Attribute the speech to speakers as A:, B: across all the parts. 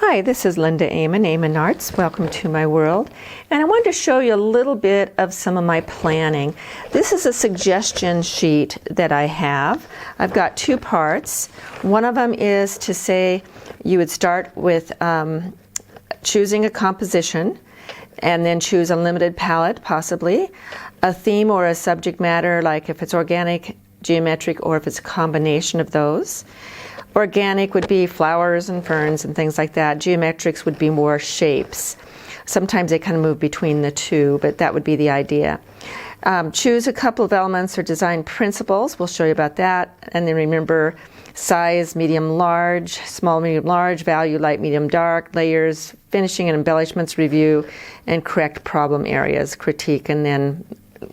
A: Hi, this is Linda Aman, Aman Arts. Welcome to my world. And I wanted to show you a little bit of some of my planning. This is a suggestion sheet that I have. I've got two parts. One of them is to say you would start with choosing a composition and then choose a limited palette, possibly, a theme or a subject matter, like if it's organic, geometric, or if it's a combination of those. Organic would be flowers and ferns and things like that. Geometrics would be more shapes. Sometimes they kind of move between the two, but that would be the idea. Choose a couple of elements or design principles. We'll show you about that. And then remember size, medium, large, small, medium, large, value, light, medium, dark, layers, finishing and embellishments, review, and correct problem areas, critique, and then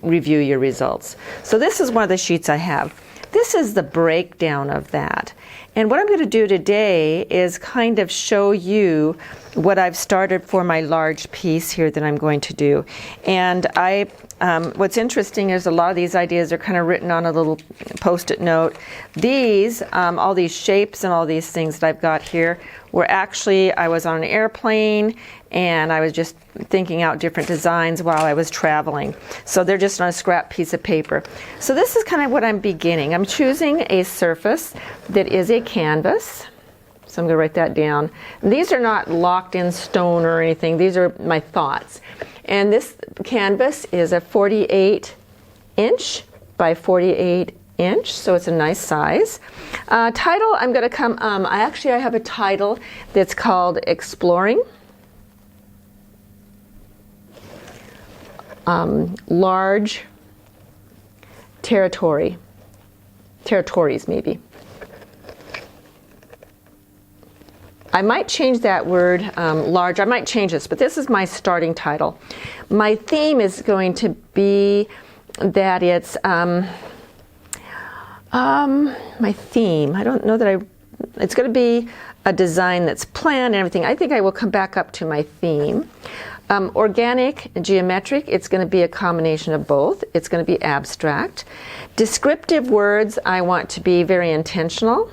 A: review your results. So this is one of the sheets I have. This is the breakdown of that. And what I'm going to do today is kind of show you what I've started for my large piece here that I'm going to do. And what's interesting is a lot of these ideas are kind of written on a little post-it note. These, all these shapes and all these things that I've got here were actually, I was on an airplane and I was just thinking out different designs while I was traveling. So they're just on a scrap piece of paper. So this is kind of what I'm beginning. I'm choosing a surface that is a canvas. So I'm going to write that down. These are not locked in stone or anything. These are my thoughts. And this canvas is a 48 inch by 48 inch, so it's a nice size. Title, I'm going to come, I have a title that's called Exploring Large Territories maybe. I might change that word, large. I might change this, but this is my starting title. My theme is going to be that it's, my theme, I don't know that it's going to be a design that's planned and everything. I think I will come back up to my theme. Organic and geometric, it's going to be a combination of both. It's going to be abstract. Descriptive words, I want to be very intentional.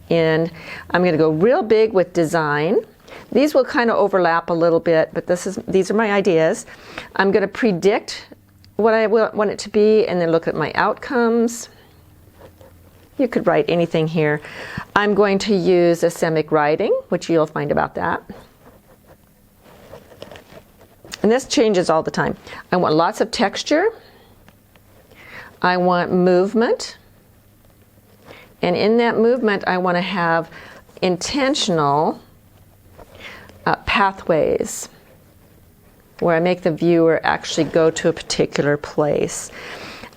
A: And I'm going to go real big with design. These will kind of overlap a little bit, but these are my ideas. I'm going to predict what I want it to be and then look at my outcomes. You could write anything here. I'm going to use asemic writing, which you'll find about that. And this changes all the time. I want lots of texture. I want movement. And in that movement, I want to have intentional pathways where I make the viewer actually go to a particular place.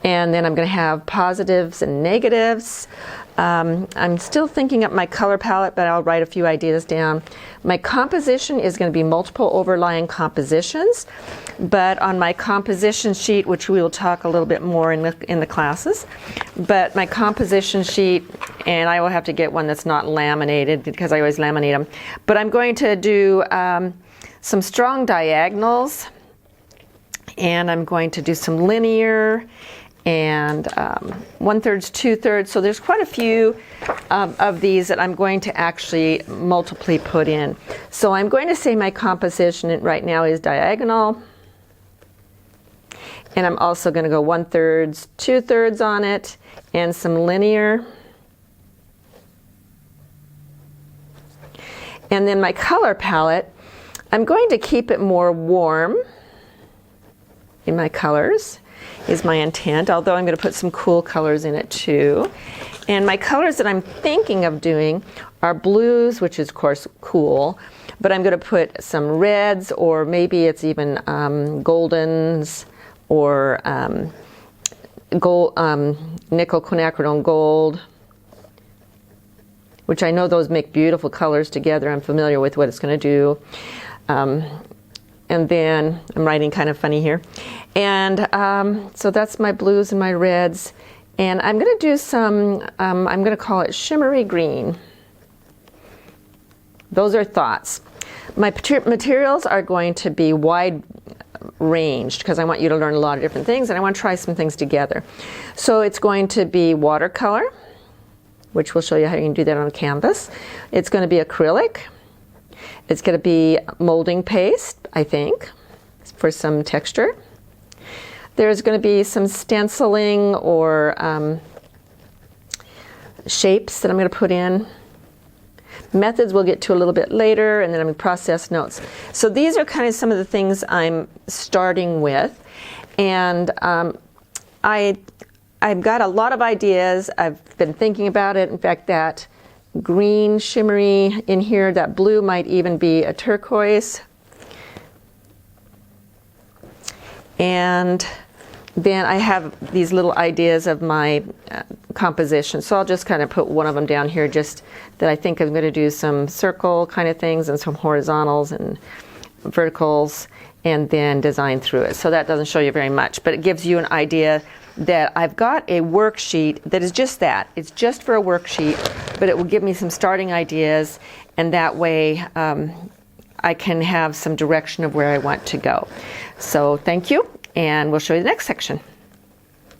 A: And then I'm going to have positives and negatives. I'm still thinking up my color palette, but I'll write a few ideas down. My composition is going to be multiple overlying compositions, but on my composition sheet, which we will talk a little bit more in the classes, but my composition sheet, and I will have to get one that's not laminated because I always laminate them, but I'm going to do some strong diagonals, and I'm going to do some linear, and 1/3, 2/3. So there's quite a few of these that I'm going to actually multiply put in. So I'm going to say my composition right now is diagonal. And I'm also going to go 1/3, 2/3 on it, and some linear. And then my color palette, I'm going to keep it more warm in my colors. Is my intent, although I'm going to put some cool colors in it too. And my colors that I'm thinking of doing are blues, which is of course cool, but I'm going to put some reds, or maybe it's even goldens, or gold, nickel quinacridone gold, which I know those make beautiful colors together. I'm familiar with what it's going to do. And then I'm writing kind of funny here. And so that's my blues and my reds. And I'm going to do some, I'm going to call it shimmery green. Those are thoughts. My materials are going to be wide ranged because I want you to learn a lot of different things and I want to try some things together. So it's going to be watercolor, which will show you how you can do that on canvas. It's going to be acrylic. It's going to be molding paste, I think, for some texture. There's going to be some stenciling or shapes that I'm going to put in. Methods we'll get to a little bit later, and then I'm going to process notes. So these are kind of some of the things I'm starting with, and I've got a lot of ideas. I've been thinking about it. In fact, that green shimmery in here, that blue might even be a turquoise. And then I have these little ideas of my composition. So I'll just kind of put one of them down here, just that I think I'm going to do some circle kind of things and some horizontals and verticals, and then design through it. So that doesn't show you very much, but it gives you an idea that I've got a worksheet that is just that. It's just for a worksheet, but it will give me some starting ideas, and that way I can have some direction of where I want to go. So thank you, and we'll show you the next section.